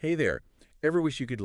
Hey there. Ever wish you could,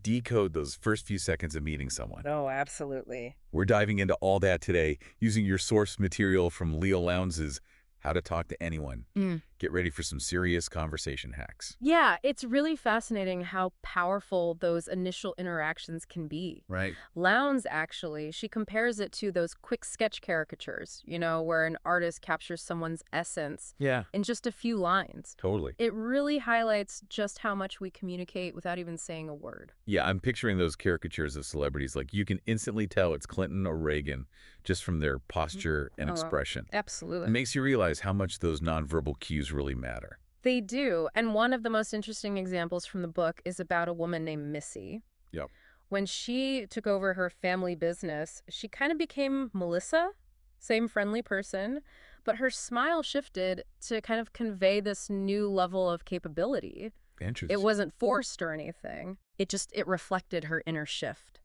decode those first few seconds of meeting someone? Oh, absolutely. We're diving into all that today using your source material from LEIL Lowndes' How to Talk to Anyone. Mm. Get ready for some serious conversation hacks. Yeah, it's really fascinating how powerful those initial interactions can be. Right? Lowndes, actually, she compares it to those quick sketch caricatures, where an artist captures someone's essence Yeah, in just a few lines. totally. It really highlights just how much we communicate without even saying a word. Yeah, I'm picturing those caricatures of celebrities. Like, you can instantly tell it's Clinton or Reagan just from their posture and Oh, well, expression. It absolutely. makes you realize how much those nonverbal cues really matter. They do. And one of the most interesting examples from the book is about a woman named Missy. Yep. When she took over her family business, she kind of became Melissa, same friendly person, but her smile shifted to kind of convey this new level of capability. It Interesting. wasn't forced or anything. It reflected her inner shift.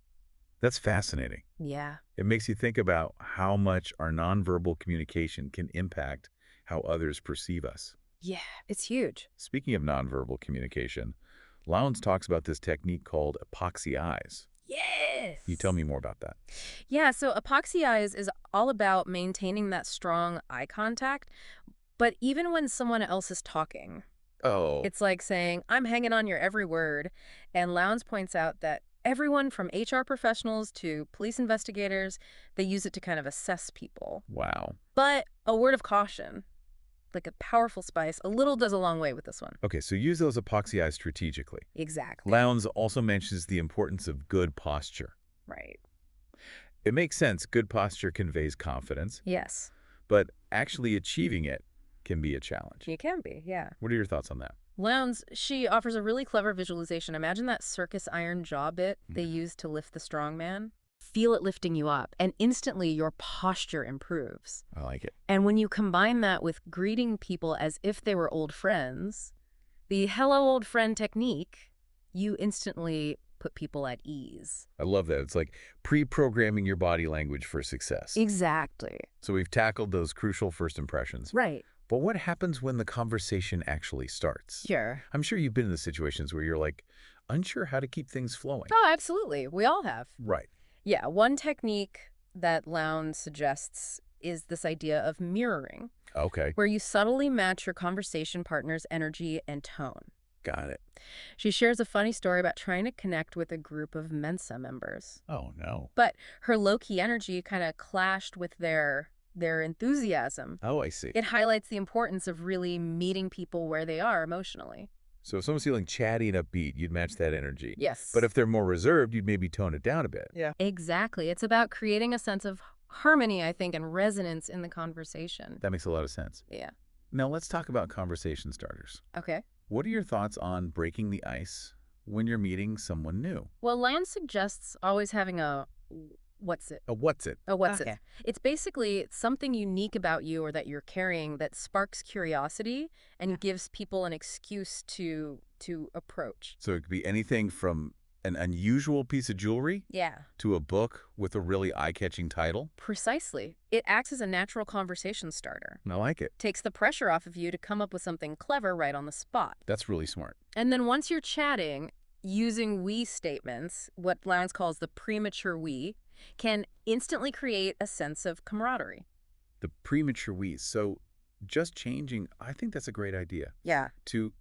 That's fascinating. Yeah. It makes you think about how much our nonverbal communication can impact how others perceive us. Yeah, it's huge. Speaking of nonverbal communication, Lowndes talks about this technique called epoxy eyes. Yes. Can you tell me more about that? Yeah, so epoxy eyes is all about maintaining that strong eye contact, but even when someone else is talking. Oh, It's like saying, I'm hanging on your every word. And Lowndes points out that everyone from HR professionals to police investigators, they use it to kind of assess people. wow. But a word of caution, like a powerful spice, a little goes a long way with this one. Okay, so use those epoxy eyes strategically. Exactly. Lowndes also mentions the importance of good posture. Right. It makes sense. Good posture conveys confidence, Yes, but actually achieving it can be a challenge. you can be, yeah. What are your thoughts on that? Lowndes, she offers a really clever visualization. Imagine that circus iron jaw bit they Mm. use to lift the strong man. Feel it lifting you up, and instantly your posture improves. I like it. And when you combine that with greeting people as if they were old friends, the hello old friend technique, you instantly put people at ease. I love that. It's like pre-programming your body language for success. Exactly. So we've tackled those crucial first impressions. Right. But what happens when the conversation actually starts? Sure. I'm sure you've been in the situations where you're unsure how to keep things flowing. Oh, absolutely. We all have. Right. Yeah, one technique that Lowndes suggests is this idea of mirroring, Okay. where you subtly match your conversation partner's energy and tone. Got it. She shares a funny story about trying to connect with a group of Mensa members. Oh, no. But her low-key energy kind of clashed with their enthusiasm. Oh, I see. It highlights the importance of really meeting people where they are emotionally. So if someone's feeling chatty and upbeat, you'd match that energy. Yes. But if they're more reserved, you'd maybe tone it down a bit. Yeah. Exactly. It's about creating a sense of harmony, I think, and resonance in the conversation. That makes a lot of sense. Yeah. Now let's talk about conversation starters. Okay. What are your thoughts on breaking the ice when you're meeting someone new? Well, Land suggests always having a what's it? A what's it? A what's Okay. it? It's basically something unique about you or that you're carrying that sparks curiosity and gives people an excuse to approach. So it could be anything from an unusual piece of jewelry Yeah. to a book with a really eye-catching title. Precisely. It acts as a natural conversation starter. I like it. Takes the pressure off of you to come up with something clever right on the spot. That's really smart. And then once you're chatting, using we statements, what Lowndes calls the premature we, can instantly create a sense of camaraderie. The premature we. So just changing, I think that's a great idea. Yeah, To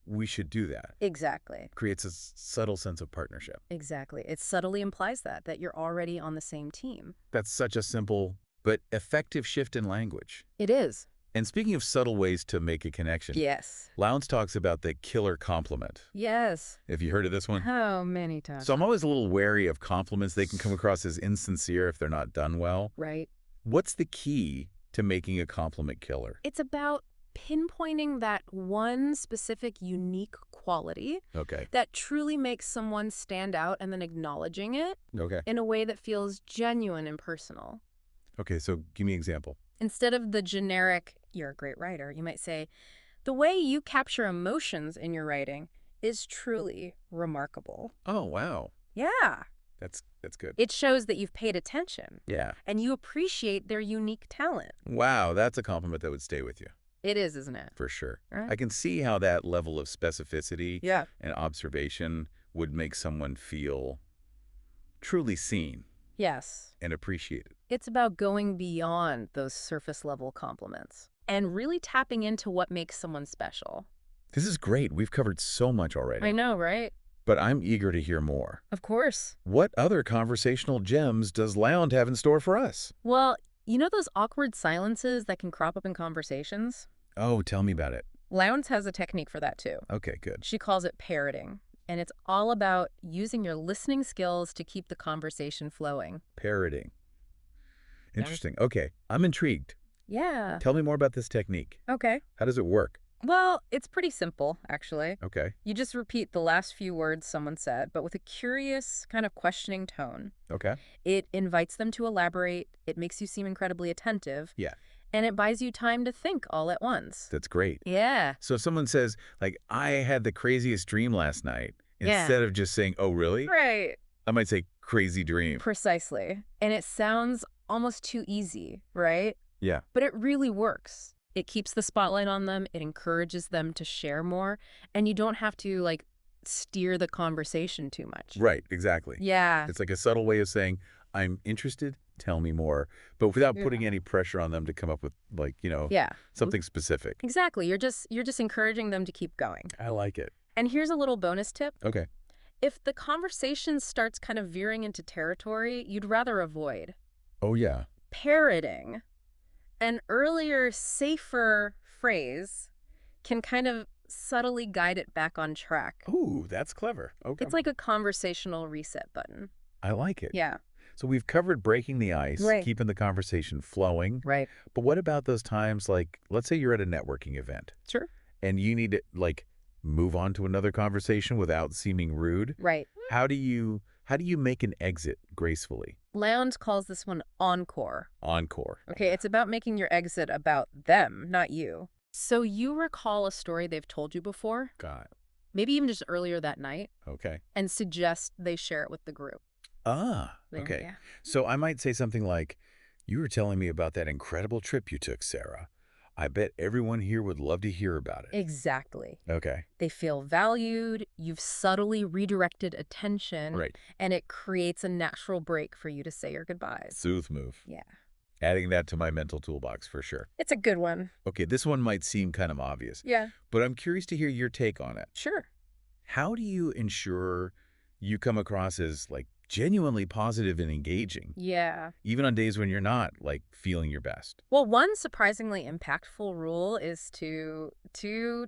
we should do that. exactly. Creates a subtle sense of partnership. Exactly. It subtly implies that you're already on the same team. That's such a simple but effective shift in language. It is. And speaking of subtle ways to make a connection, Yes. Lowndes talks about the killer compliment. Yes. Have you heard of this one? How many times? So I'm always a little wary of compliments. They can come across as insincere if they're not done well. Right. What's the key to making a compliment killer? It's about pinpointing that one specific unique quality Okay. that truly makes someone stand out and then acknowledging it Okay. in a way that feels genuine and personal. Okay, so give me an example. Instead of the generic, you're a great writer, you might say, the way you capture emotions in your writing is truly remarkable. Oh, wow. Yeah. That's good. It shows that you've paid attention Yeah. and you appreciate their unique talent. Wow, that's a compliment that would stay with you. It is, isn't it? For sure. Right. I can see how that level of specificity Yeah. and observation would make someone feel truly seen Yes. and appreciated. It's about going beyond those surface level compliments and really tapping into what makes someone special. This is great. We've covered so much I already, know, right? but I'm eager to hear more. Of course. What other conversational gems does Lounge have in store for us? Well, you know those awkward silences that can crop up in conversations? Oh, tell me about it. Lowndes has a technique for that too. Okay, good. She calls it parroting, and it's all about using your listening skills to keep the conversation flowing. Parroting. Interesting. Okay, I'm intrigued. Yeah. Tell me more about this technique. Okay. How does it work? Well, it's pretty simple, actually. Okay. You just repeat the last few words someone said, but with a curious, kind of questioning tone. Okay. It invites them to elaborate, it makes you seem incredibly attentive, Yeah, and it buys you time to think all at once. that's great. Yeah. So if someone says, like, I had the craziest dream last night, Yeah. instead of just saying, oh, really? Right. I might say, crazy dream. Precisely. And it sounds almost too easy, right? Yeah. But it really works. It keeps the spotlight on them, it encourages them to share more, and you don't have to, like, steer the conversation too much. Right, exactly. Yeah. It's like a subtle way of saying, I'm interested, tell me more, but without Yeah. putting any pressure on them to come up with, like, Yeah. something specific. Exactly. You're just encouraging them to keep going. I like it. And here's a little bonus tip. Okay. If the conversation starts kind of veering into territory you'd rather avoid, Oh, yeah. parroting, an earlier, safer phrase, can kind of subtly guide it back on track. Ooh, that's clever. Okay. It's like a conversational reset button. I like it. Yeah. So we've covered breaking the ice, Right. keeping the conversation flowing. Right. But what about those times, like, let's say you're at a networking event Sure. and you need to, like, move on to another conversation without seeming rude? Right. How do you make an exit gracefully? Lowndes calls this one encore. Encore. Okay, it's about making your exit about them, not you. So you recall a story they've told you before, Got it. maybe even just earlier that night, Okay. and suggest they share it with the group. Ah, There, okay. yeah. So I might say something like, you were telling me about that incredible trip you took, Sarah. I bet everyone here would love to hear about it. Exactly. Okay. They feel valued, you've subtly redirected attention, Right. and it creates a natural break for you to say your goodbyes. Smooth move. Yeah. Adding that to my mental toolbox for sure. It's a good one. Okay, this one might seem kind of obvious, Yeah. but I'm curious to hear your take on it. Sure. How do you ensure you come across as, like, genuinely positive and engaging, Yeah. even on days when you're not, like, feeling your best? Well, one surprisingly impactful rule is to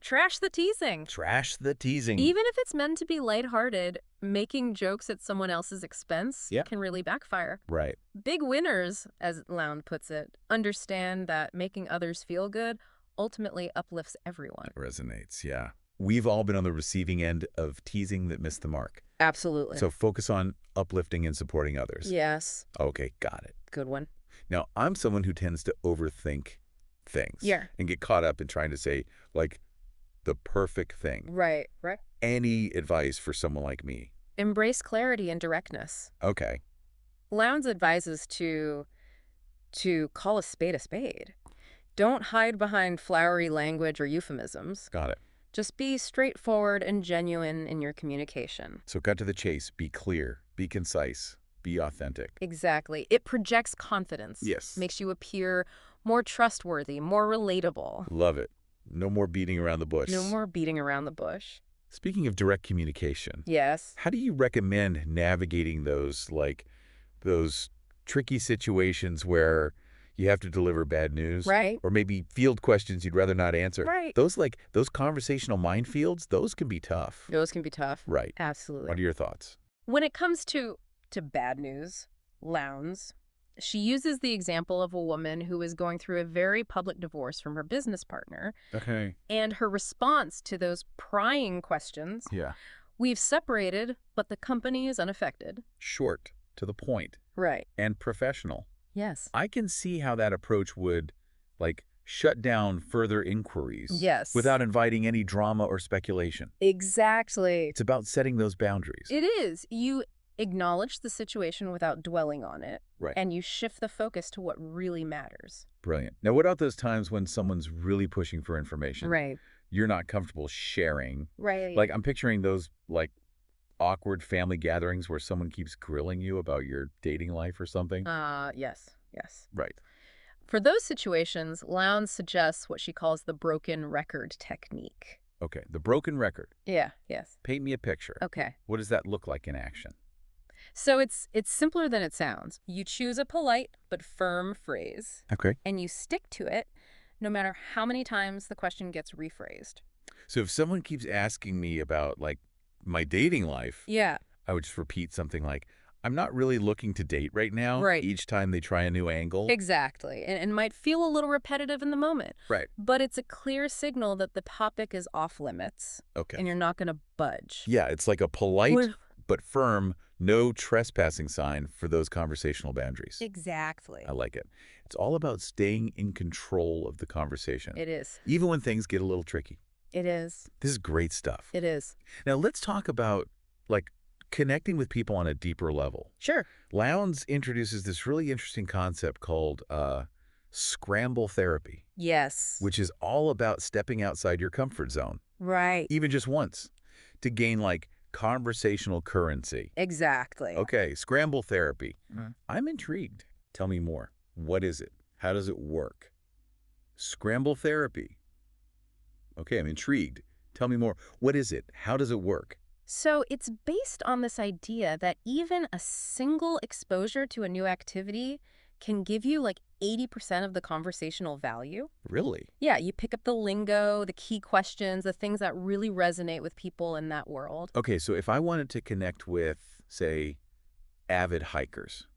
trash the teasing. Trash the teasing. Even if it's meant to be lighthearted, making jokes at someone else's expense Yeah. can really backfire. Right. Big winners, as Lowndes puts it, understand that making others feel good ultimately uplifts everyone. Resonates, yeah. We've all been on the receiving end of teasing that missed the mark. Absolutely. So focus on uplifting and supporting others. Yes. Okay, got it. Good one. Now, I'm someone who tends to overthink things. Yeah. And get caught up in trying to say, like, the perfect thing. Right. Right. Any advice for someone like me? Embrace clarity and directness. Okay. Lowndes advises to call a spade a spade. Don't hide behind flowery language or euphemisms. Got it. Just be straightforward and genuine in your communication. So cut to the chase. Be clear. Be concise. Be authentic. Exactly. It projects confidence. Yes. Makes you appear more trustworthy, more relatable. Love it. No more beating around the bush. No more beating around the bush. Speaking of direct communication, Yes. how do you recommend navigating those tricky situations where you have to deliver bad news? Right. Or maybe field questions you'd rather not answer? Right. Those conversational minefields, those can be tough. Those can be tough. Right. Absolutely. What are your thoughts? When it comes to bad news, Lowndes, she uses the example of a woman who is going through a very public divorce from her business partner, Okay. and her response to those prying questions, Yeah. we've separated, but the company is unaffected. Short, to the point, Right. and professional. Yes. I can see how that approach would, like, shut down further inquiries. Yes. Without inviting any drama or speculation. Exactly. It's about setting those boundaries. It is. You Acknowledge the situation without dwelling on it, Right. and you shift the focus to what really matters. Brilliant. Now, what about those times when someone's really pushing for information? Right. You're not comfortable sharing. Right. Like, I'm picturing those, like, awkward family gatherings where someone keeps grilling you about your dating life or something. Yes, yes. Right. For those situations, Lowndes suggests what she calls the broken record technique. Okay. The broken record. Yeah, yes. Paint me a picture. Okay. What does that look like in action? So it's simpler than it sounds. You choose a polite but firm phrase, Okay. and you stick to it no matter how many times the question gets rephrased. So if someone keeps asking me about, like, my dating life, Yeah, I would just repeat something like, I'm not really looking to date right now, right. each time they try a new angle. Exactly. And might feel a little repetitive in the moment, Right. but it's a clear signal that the topic is off limits Okay. and you're not going to budge. Yeah, it's like a polite Would- but firm no trespassing sign for those conversational boundaries. Exactly. I like it. It's all about staying in control of the conversation, It is. even when things get a little tricky. It is. This is great stuff. It is. Now, let's talk about, like, connecting with people on a deeper level. Sure. Lowndes introduces this really interesting concept called scramble therapy, Yes. which is all about stepping outside your comfort zone, Right. even just once, to gain, like, conversational currency. Exactly. Okay, scramble therapy. Mhm. I'm intrigued. Tell me more. What is it? How does it work? Scramble therapy. Okay, I'm intrigued. Tell me more. What is it? How does it work? So it's based on this idea that even a single exposure to a new activity can give you like 80% of the conversational value. Really? Yeah, you pick up the lingo, the key questions, the things that really resonate with people in that world. Okay, so if I wanted to connect with, say, avid hikers,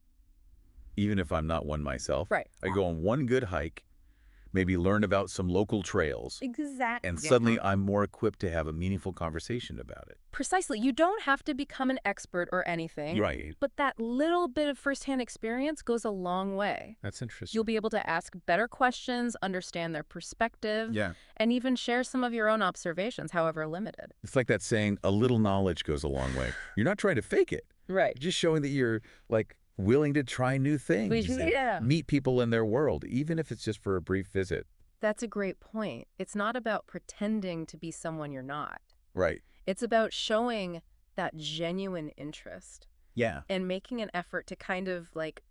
even if I'm not one myself, Right. I go on one good hike, maybe learn about some local trails, Exactly. and suddenly I'm more equipped to have a meaningful conversation about it. Precisely. You don't have to become an expert or anything. Right. But that little bit of firsthand experience goes a long way. That's interesting. You'll be able to ask better questions, understand their perspective, Yeah. and even share some of your own observations, however limited. It's like that saying, a little knowledge goes a long way. You're not trying to fake it. Right. You're just showing that you're, like, willing to try new things and Yeah. meet people in their world, even if it's just for a brief visit. That's a great point. It's not about pretending to be someone you're not. Right. It's about showing that genuine interest Yeah. and making an effort to kind of like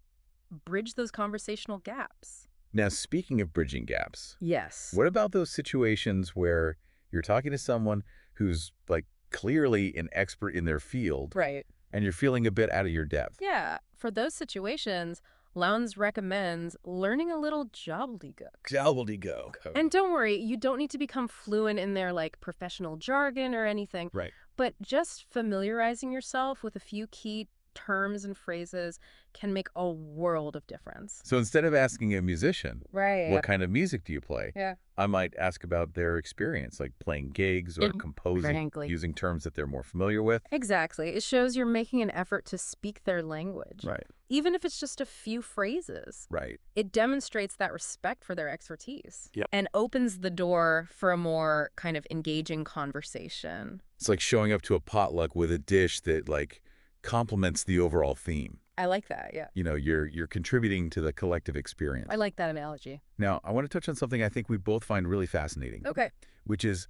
bridge those conversational gaps. Now, speaking of bridging gaps, Yes. what about those situations where you're talking to someone who's, like, clearly an expert in their field Right. and you're feeling a bit out of your depth? Yeah. For those situations, Lowndes recommends learning a little gobbledygook. Gobbledygook. And don't worry, you don't need to become fluent in their like professional jargon or anything, Right. but just familiarizing yourself with a few key terms and phrases can make a world of difference. So instead of asking a musician, Right. what kind of music do you play? Yeah. I might ask about their experience, like playing gigs or composing, Frankly. using terms that they're more familiar with. Exactly. It shows you're making an effort to speak their language. Right. Even if it's just a few phrases. Right. It demonstrates that respect for their expertise. Yep. And opens the door for a more kind of engaging conversation. It's like showing up to a potluck with a dish that, like, complements the overall theme. I like that, yeah. You know, you're contributing to the collective experience. I like that analogy. Now, I want to touch on something I think we both find really fascinating, Okay. which is,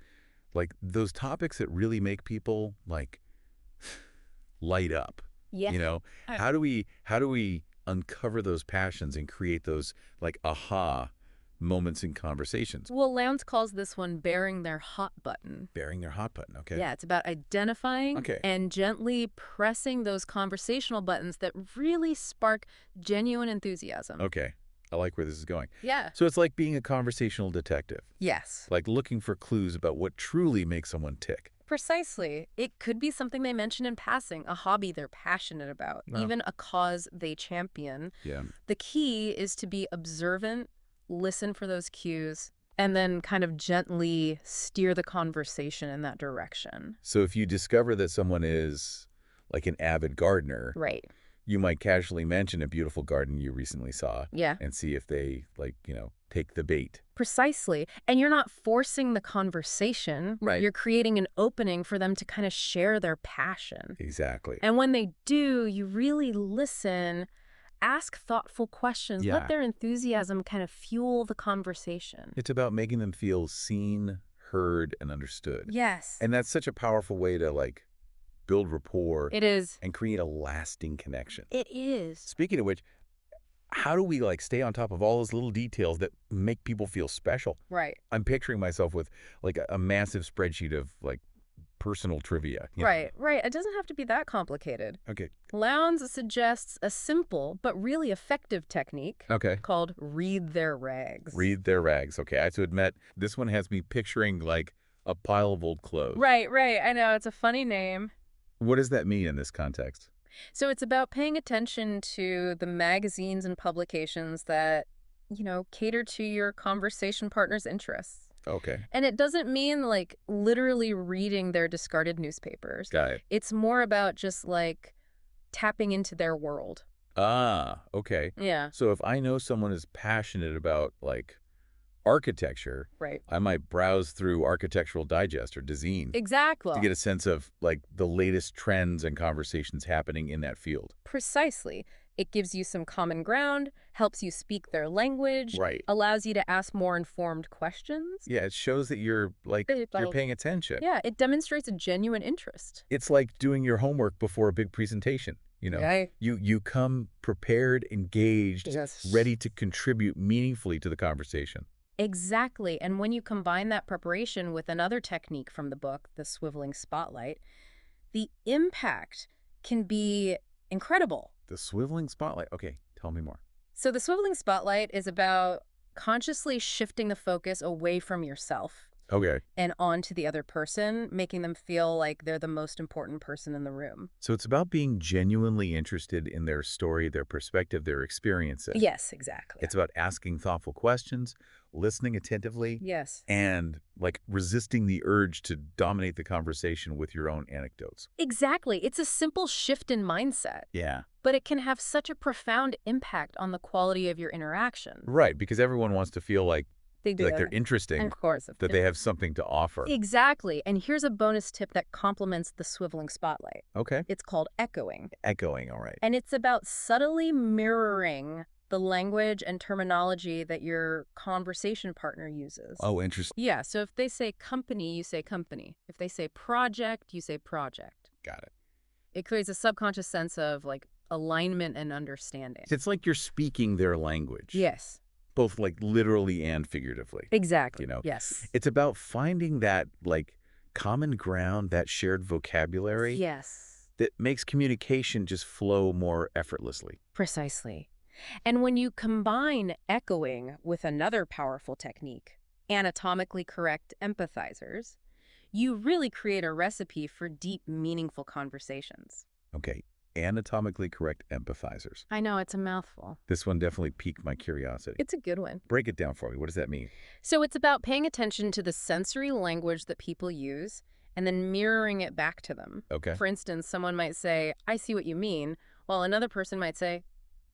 like, those topics that really make people, like, light up. Yeah. You know, how do we uncover those passions and create those, like, aha moments in conversations? Well, Lowndes calls this one bearing their hot button. Bearing their hot button, okay? Yeah, it's about identifying Okay. and gently pressing those conversational buttons that really spark genuine enthusiasm. Okay. I like where this is going. Yeah. So it's like being a conversational detective, Yes. like looking for clues about what truly makes someone tick. Precisely. It could be something they mention in passing, a hobby they're passionate about, Wow. even a cause they champion. Yeah. The key is to be observant, listen for those cues, and then kind of gently steer the conversation in that direction. So if you discover that someone is, like, an avid gardener, Right. you might casually mention a beautiful garden you recently saw Yeah. and see if they, like, you know, take the bait. Precisely. And you're not forcing the conversation. Right. You're creating an opening for them to kind of share their passion. Exactly. And when they do, you really listen, ask thoughtful questions, let Yeah. their enthusiasm kind of fuel the conversation. It's about making them feel seen, heard, and understood. Yes. And that's such a powerful way to, like, build rapport It is. and create a lasting connection. It is. Speaking of which, how do we, like, stay on top of all those little details that make people feel special? Right. I'm picturing myself with, like, a massive spreadsheet of, like, personal trivia. You know? Right, right. It doesn't have to be that complicated. Okay. Lowndes suggests a simple but really effective technique Okay. called read their rags. Read their rags. Okay, I have to admit, this one has me picturing, like, a pile of old clothes. Right, right. I know. It's a funny name. What does that mean in this context? So it's about paying attention to the magazines and publications that, cater to your conversation partner's interests. Okay. And it doesn't mean, like, literally reading their discarded newspapers. Got it. It's more about just, like, tapping into their world. Ah, okay. Yeah. So if I know someone is passionate about, like, architecture, Right. I might browse through Architectural Digest or Dezeen Exactly. to get a sense of, like, the latest trends and conversations happening in that field. Precisely. It gives you some common ground, helps you speak their language, Right. allows you to ask more informed questions. Yeah, it shows that you're, like, you're paying attention. Yeah, it demonstrates a genuine interest. It's like doing your homework before a big presentation, you know? Yeah. You come prepared, engaged, Yes. ready to contribute meaningfully to the conversation. Exactly. And when you combine that preparation with another technique from the book, the swiveling spotlight, the impact can be incredible. The swiveling spotlight. Okay, tell me more. So the swiveling spotlight is about consciously shifting the focus away from yourself Okay. and onto the other person, making them feel like they're the most important person in the room. So it's about being genuinely interested in their story, their perspective, their experiences. Yes, exactly. It's about asking thoughtful questions, listening attentively, Yes. and, like, resisting the urge to dominate the conversation with your own anecdotes. Exactly. It's a simple shift in mindset, Yeah. but it can have such a profound impact on the quality of your interaction. Right, because everyone wants to feel like They do. they're interesting, Of course. that they have something to offer. Exactly. And here's a bonus tip that complements the swiveling spotlight. Okay. It's called echoing. Echoing, all right. And it's about subtly mirroring the language and terminology that your conversation partner uses. Oh, interesting. Yeah, so if they say company, you say company. If they say project, you say project. Got it. It creates a subconscious sense of, like, alignment and understanding. It's like you're speaking their language. Yes. Both, like, literally and figuratively. Exactly. You know? Yes. It's about finding that, like, common ground, that shared vocabulary Yes. that makes communication just flow more effortlessly. Precisely. And when you combine echoing with another powerful technique, anatomically correct empathizers, you really create a recipe for deep, meaningful conversations. Okay. Anatomically correct empathizers. I know, it's a mouthful. This one definitely piqued my curiosity. It's a good one. Break it down for me. What does that mean? So it's about paying attention to the sensory language that people use and then mirroring it back to them. Okay. For instance, someone might say, I see what you mean, while another person might say,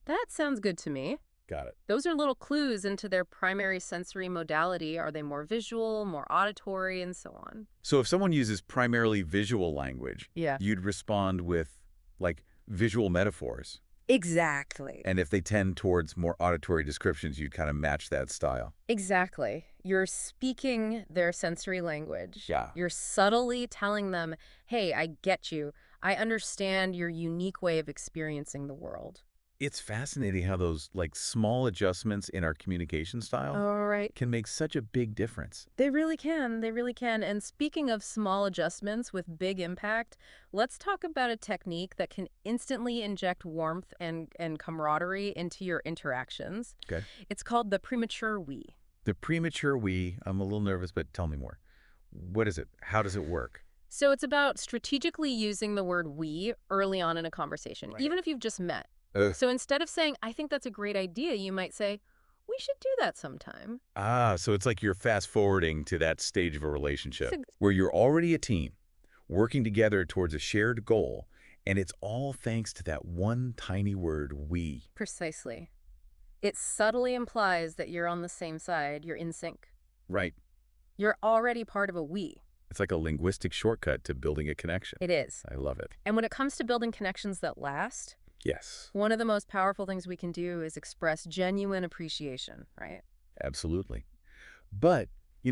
that sounds good to me. Got it. Those are little clues into their primary sensory modality. Are they more visual, more auditory, and so on? So if someone uses primarily visual language, Yeah. you'd respond with, like, visual metaphors. Exactly. And if they tend towards more auditory descriptions, you'd kind of match that style. Exactly. You're speaking their sensory language. Yeah. You're subtly telling them, hey, I get you. I understand your unique way of experiencing the world. It's fascinating how those, like, small adjustments in our communication style All right. can make such a big difference. They really can. They really can. And speaking of small adjustments with big impact, let's talk about a technique that can instantly inject warmth and camaraderie into your interactions. Okay. It's called the premature we. The premature we, I'm a little nervous, but tell me more. What is it? How does it work? So it's about strategically using the word we early on in a conversation, Right. even if you've just met. Ugh. So instead of saying, I think that's a great idea, you might say, we should do that sometime. Ah, so it's like you're fast forwarding to that stage of a relationship Ex- where you're already a team working together towards a shared goal, and it's all thanks to that one tiny word, we. Precisely. It subtly implies that you're on the same side, you're in sync. Right. You're already part of a we. It's like a linguistic shortcut to building a connection. It is. I love it. And when it comes to building connections that last, Yes, one of the most powerful things we can do is express genuine appreciation, right? absolutely. But,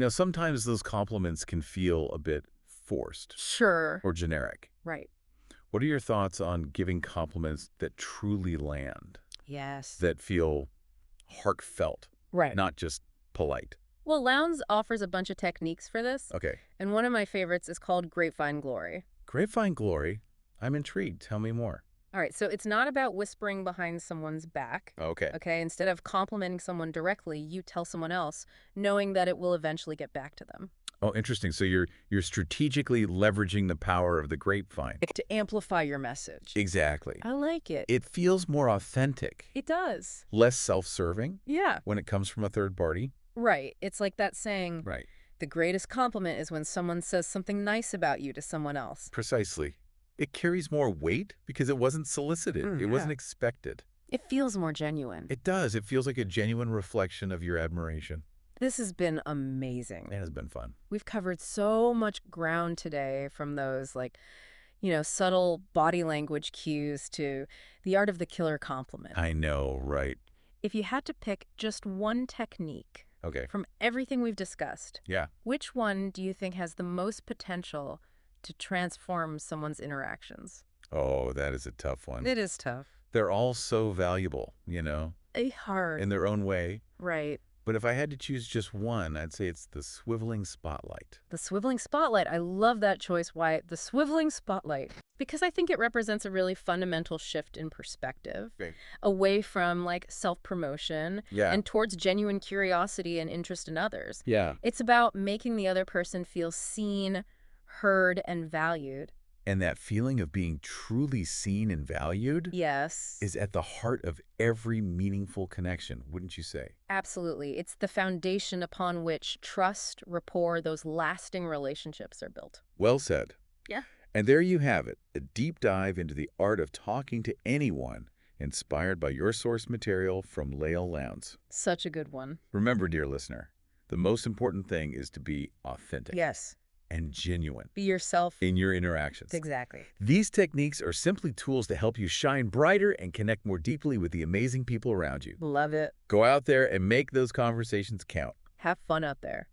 sometimes those compliments can feel a bit forced Sure. or generic. Right. What are your thoughts on giving compliments that truly land, Yes. that feel heartfelt, Right. not just polite? Well, Lowndes offers a bunch of techniques for this, Okay. and one of my favorites is called grapevine glory. Grapevine glory. I'm intrigued. Tell me more. All right, so it's not about whispering behind someone's back. Okay. Okay, instead of complimenting someone directly, you tell someone else, knowing that it will eventually get back to them. Oh, interesting. So you're strategically leveraging the power of the grapevine. To amplify your message. Exactly. I like it. It feels more authentic, It does. less self-serving Yeah. when it comes from a third party. Right. It's like that saying, Right. the greatest compliment is when someone says something nice about you to someone else. Precisely. It carries more weight because it wasn't solicited. It wasn't Yeah. expected. It feels more genuine. It does. It feels like a genuine reflection of your admiration. This has been amazing. It has been fun. We've covered so much ground today, from those subtle body language cues to the art of the killer compliment. I know, right? If you had to pick just one technique Okay. from everything we've discussed, Yeah. which one do you think has the most potential to transform someone's interactions? Oh, that is a tough one. It is tough. They're all so valuable, Hard. in their own way. Right. But if I had to choose just one, I'd say it's the swiveling spotlight. The swiveling spotlight. I love that choice, Wyatt. The swiveling spotlight. Because I think it represents a really fundamental shift in perspective. Okay. Away from self-promotion Yeah. and towards genuine curiosity and interest in others. Yeah. It's about making the other person feel seen, heard, and valued. And that feeling of being truly seen and valued Yes. is at the heart of every meaningful connection, wouldn't you say? Absolutely. It's the foundation upon which trust, rapport, those lasting relationships are built. Well said. Yeah. And there you have it, a deep dive into the art of talking to anyone, inspired by your source material from LEIL Lowndes. Such a good one. Remember, dear listener, the most important thing is to be authentic Yes. and genuine Be yourself. in your interactions. Exactly. These techniques are simply tools to help you shine brighter and connect more deeply with the amazing people around you. Love it. Go out there and make those conversations count. Have fun out there.